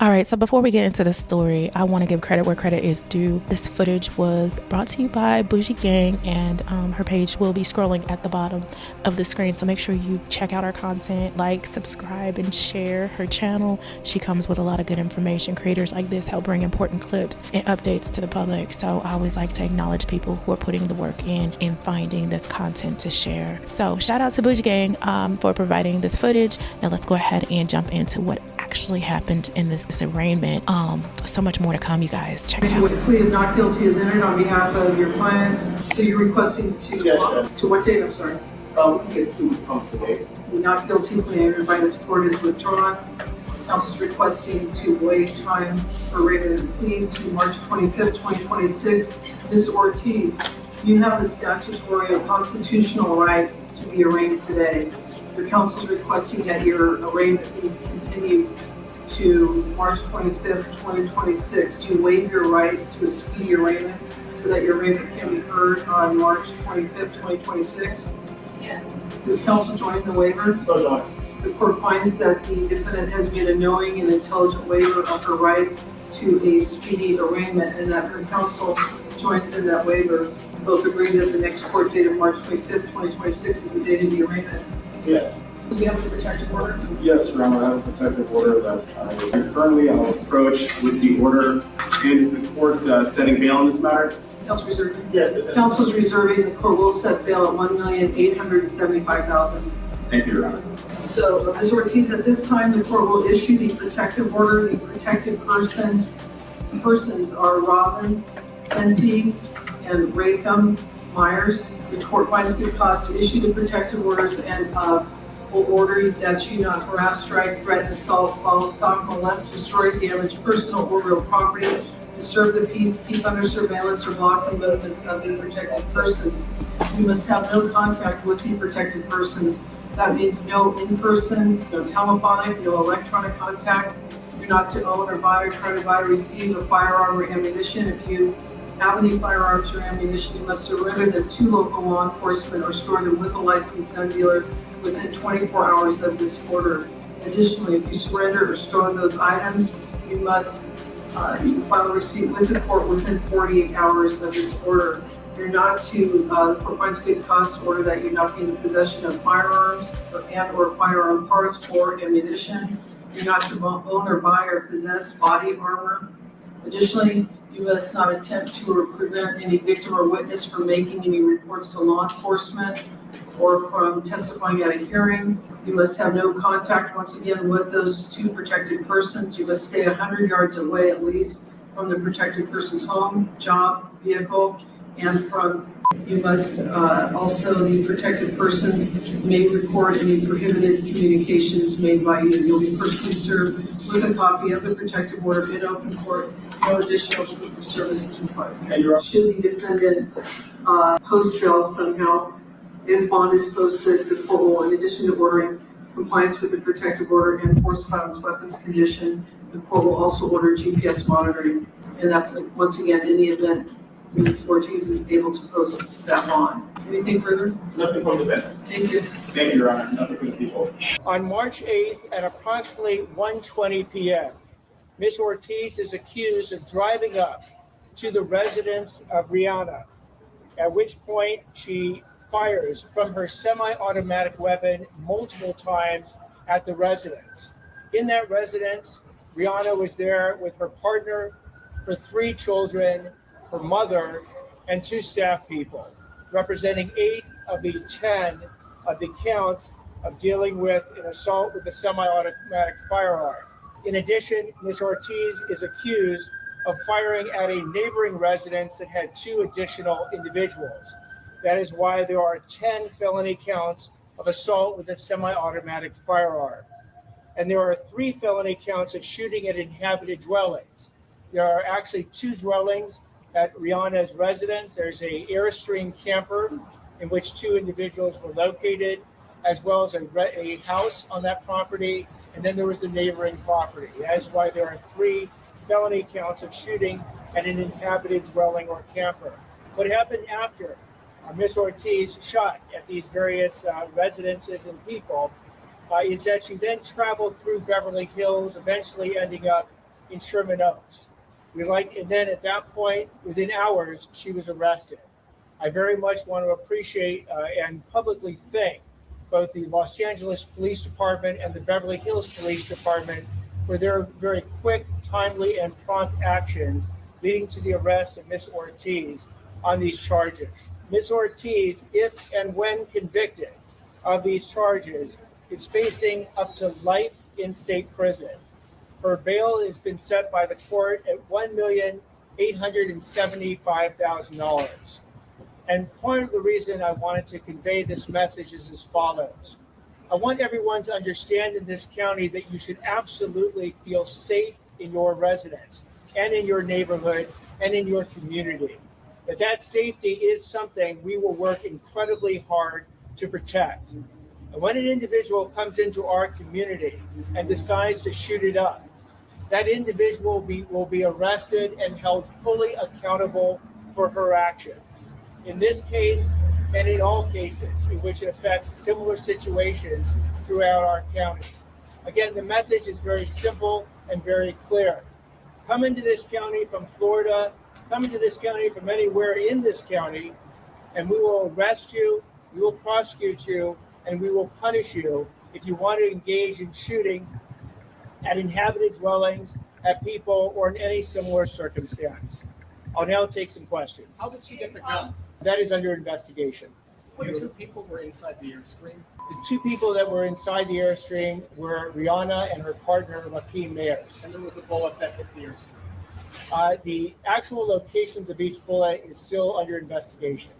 All right, so before we get into the story, I want to give credit where credit is due. This footage was brought to you by Bougie Gang, and her page will be scrolling at the bottom of the screen. So make sure you check out her content, like, subscribe, and share her channel. She comes with a lot of good information. Creators like this help bring important clips and updates to the public. So I always like to acknowledge people who are putting the work in finding this content to share. So shout out to Bougie Gang for providing this footage. Now let's go ahead and jump into what actually happened in this arraignment. So much more to come, you guys. Check it out. With a plea of not guilty is entered on behalf of your client. So you're requesting to what date? I'm sorry. We can get 2 weeks home today. The not guilty plea entered by this court is withdrawn. Counsel is requesting to waive time for arraignment and plea to March 25th, 2026. Ms. Ortiz, you have the statutory and constitutional right to be arraigned today. The counsel is requesting that your arraignment be continued to March 25th, 2026. Do you waive your right to a speedy arraignment so that your arraignment can be heard on March 25th, 2026? Yes. Does counsel join the waiver? So join. The court finds that the defendant has made a knowing and intelligent waiver of her right to a speedy arraignment, and that her counsel joins in that waiver. Both agree that the next court date of March 25th, 2026 is the date of the arraignment. Yes. Do you have the protective order? Yes, Your Honor, I have a protective order that I currently I'll approach with the order. And is the court setting bail in this matter? Counsel reserving? Yes. Counsel is reserving. The court will set bail at $1,875,000. Thank you, Your Honor. So, Ms. Ortiz, at this time, the court will issue the protective order. The protected persons are Robin Fenty and Raycom Myers. The court finds good cause to issue the protective orders and will order that you not harass, strike, threaten, assault, follow, stalk, molest, destroy, damage personal or real property, disturb the peace, keep under surveillance, or block the movements of the protected persons. You must have no contact with the protected persons. That means no in-person, no telephonic, no electronic contact. You're not to own or buy or try to buy or receive a firearm or ammunition. If you have any firearms or ammunition, you must surrender them to local law enforcement or store them with a licensed gun dealer within 24 hours of this order. Additionally, if you surrender or store those items, you must file a receipt with the court within 48 hours of this order. You're not to, the court finds good cause to order that you not be in possession of firearms or firearm parts or ammunition. You're not to own or buy or possess body armor. Additionally, you must not attempt to or prevent any victim or witness from making any reports to law enforcement or from testifying at a hearing. You must have no contact, once again, with those two protected persons. You must stay 100 yards away at least from the protected person's home, job, vehicle, and you must also, the protected persons may record any prohibited communications made by you. You'll be personally served with a copy of the protective order in open court. No additional proof of services required. Should the defendant post bail somehow, if bond is posted, the court will, in addition to ordering compliance with the protective order and forced violence weapons condition, the court will also order GPS monitoring. And that's, once again, in the event Ms. Ortiz is able to post that bond. Anything further? Nothing from the bench. Thank you. Thank you, Your Honor. Nothing from the people. On March 8th at approximately 1:20 p.m., Ms. Ortiz is accused of driving up to the residence of Rihanna, at which point she fires from her semi-automatic weapon multiple times at the residence. In that residence, Rihanna was there with her partner, her 3 children, her mother, and 2 staff people, representing 8 of the 10 of the counts of dealing with an assault with a semi-automatic firearm. In addition, Ms. Ortiz is accused of firing at a neighboring residence that had 2 additional individuals. That is why there are 10 felony counts of assault with a semi-automatic firearm. And there are 3 felony counts of shooting at inhabited dwellings. There are actually 2 dwellings at Rihanna's residence. There's a Airstream camper in which 2 individuals were located, as well as a house on that property, and then there was the neighboring property. That is why there are 3 felony counts of shooting at an inhabited dwelling or camper. What happened after Ms. Ortiz shot at these various residences and people is that she then traveled through Beverly Hills, eventually ending up in Sherman Oaks. And then at that point, within hours, she was arrested. I very much want to appreciate and publicly thank both the Los Angeles Police Department and the Beverly Hills Police Department for their very quick, timely, and prompt actions leading to the arrest of Ms. Ortiz on these charges. Ms. Ortiz, if and when convicted of these charges, is facing up to life in state prison. Her bail has been set by the court at $1,875,000. And part of the reason I wanted to convey this message is as follows. I want everyone to understand in this county that you should absolutely feel safe in your residence and in your neighborhood and in your community. That safety is something we will work incredibly hard to protect. And when an individual comes into our community and decides to shoot it up, that individual will be arrested and held fully accountable for her actions. In this case, and in all cases in which it affects similar situations throughout our county. Again, the message is very simple and very clear. Come into this county from Florida, come into this county from anywhere in this county, and we will arrest you, we will prosecute you, and we will punish you if you want to engage in shooting at inhabited dwellings, at people, or in any similar circumstance. I'll now take some questions. How did she get the gun? That is under investigation. The two people were inside the Airstream. The two people that were inside the Airstream were Rihanna and her partner, Rakeem Mayers. And there was a bullet that hit the Airstream. The actual locations of each bullet is still under investigation.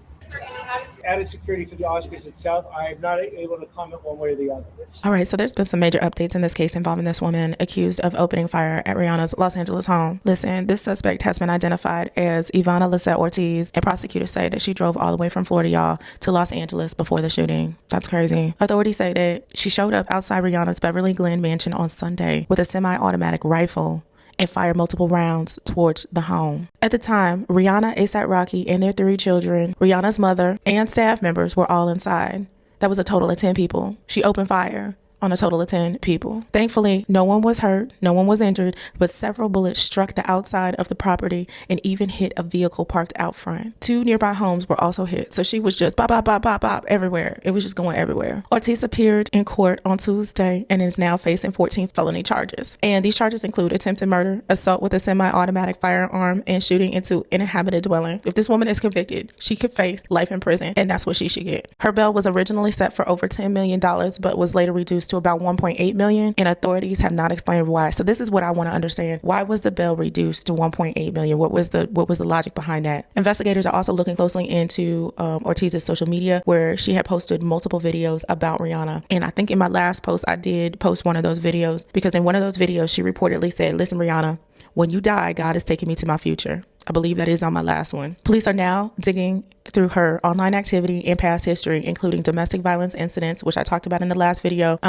Added security for the Oscars itself, I am not able to comment one way or the other. All right, so there's been some major updates in this case involving this woman accused of opening fire at Rihanna's Los Angeles home. Listen, this suspect has been identified as Ivana Lisette Ortiz, and prosecutors say that she drove all the way from Florida, y'all, to Los Angeles before the shooting. That's crazy. Authorities say that she showed up outside Rihanna's Beverly Glen mansion on Sunday with a semi-automatic rifle and fired multiple rounds towards the home. At the time, Rihanna, A$AP Rocky, and their 3 children, Rihanna's mother, and staff members were all inside. That was a total of 10 people. She opened fire on a total of 10 people. Thankfully, no one was hurt, no one was injured, but several bullets struck the outside of the property and even hit a vehicle parked out front. 2 nearby homes were also hit, so she was just bop, bop, bop, bop, bop everywhere. It was just going everywhere. Ortiz appeared in court on Tuesday and is now facing 14 felony charges. And these charges include attempted murder, assault with a semi-automatic firearm, and shooting into an inhabited dwelling. If this woman is convicted, she could face life in prison, and that's what she should get. Her bail was originally set for over $10 million, but was later reduced to about $1.8 million, and authorities have not explained why. So this is what I want to understand. Why was the bail reduced to $1.8 million? What was the logic behind that? Investigators are also looking closely into Ortiz's social media, where she had posted multiple videos about Rihanna. And I think in my last post, I did post one of those videos, because in one of those videos, she reportedly said, "Listen, Rihanna, when you die, God is taking me to my future." I believe that is on my last one. Police are now digging through her online activity and past history, including domestic violence incidents, which I talked about in the last video,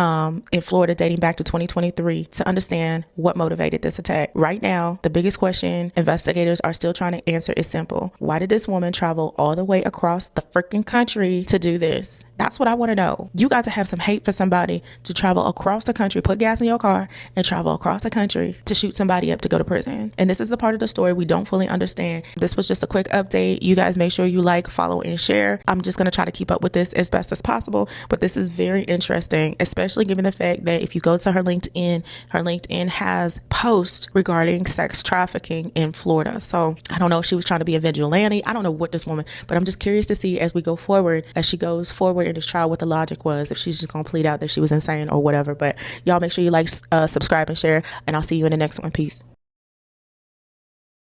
in Florida dating back to 2023, to understand what motivated this attack. Right now, the biggest question investigators are still trying to answer is simple. Why did this woman travel all the way across the freaking country to do this? That's what I want to know. You got to have some hate for somebody to travel across the country, put gas in your car, and travel across the country to shoot somebody up to go to prison. And this is the part of the story we don't fully understand. This was just a quick update. You guys make sure you like, follow, and share. I'm just going to try to keep up with this as best as possible, but this is very interesting, especially given the fact that if you go to her LinkedIn has posts regarding sex trafficking in Florida. So I don't know if she was trying to be a vigilante. I don't know what this woman, but I'm just curious to see as we go forward, as she goes forward in this trial, what the logic was, if she's just going to plead out that she was insane or whatever. But y'all make sure you like, subscribe, and share, and I'll see you in the next one. Peace.